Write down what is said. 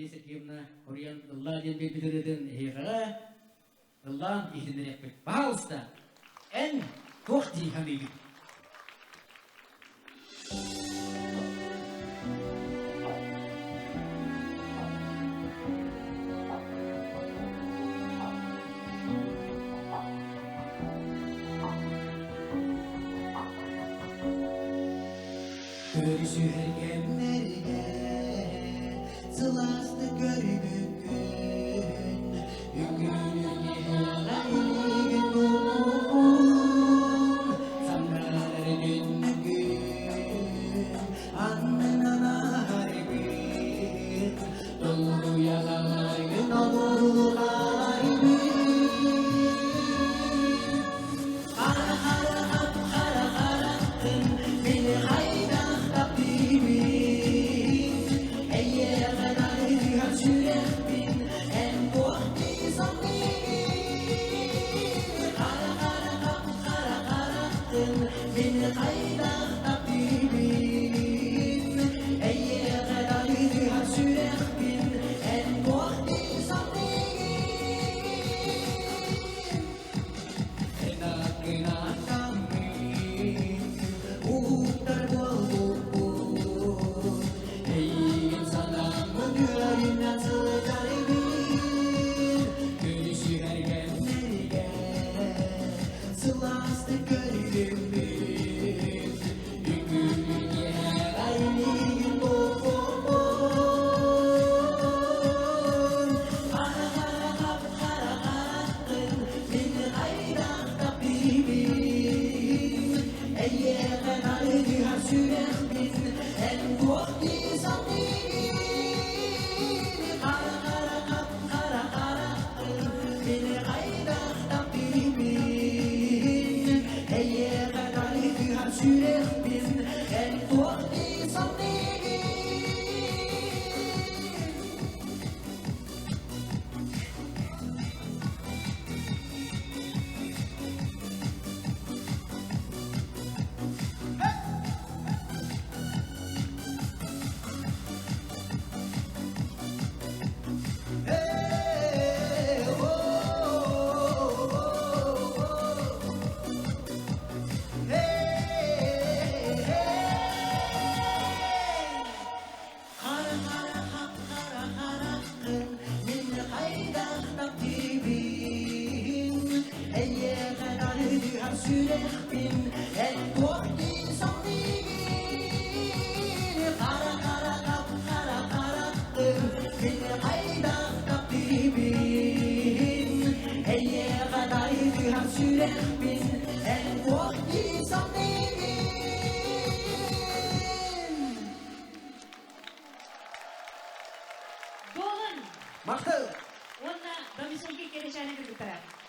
Esekimna Korean Allah diye bildirdin heyra Allah ihdinrek bit. Bağusta en kohti habibi. Görüşürgemlerge Sılastı görgün Yükünün yeğenliğin doğum Sanlarının gün Annına harbin Dolu yağaygın olur harbin Hara hara hap hara harattın Beni hayda من hayda tabibin Eye gadaydı hasürek bin En muhti sabrin Enak enak kamin Uhtar bol Eyin salamın yüreğin nasıl garibin Görüşü her gemlerge Sılastı görgün Sürek bin en korkti sabrin Kara kara kap kara karattır Bin hayda tabibin Eye gadaydı ham sürek bin en korkti sabrin Doğan, Maktıl onda damisolki kelişane kırdıklar.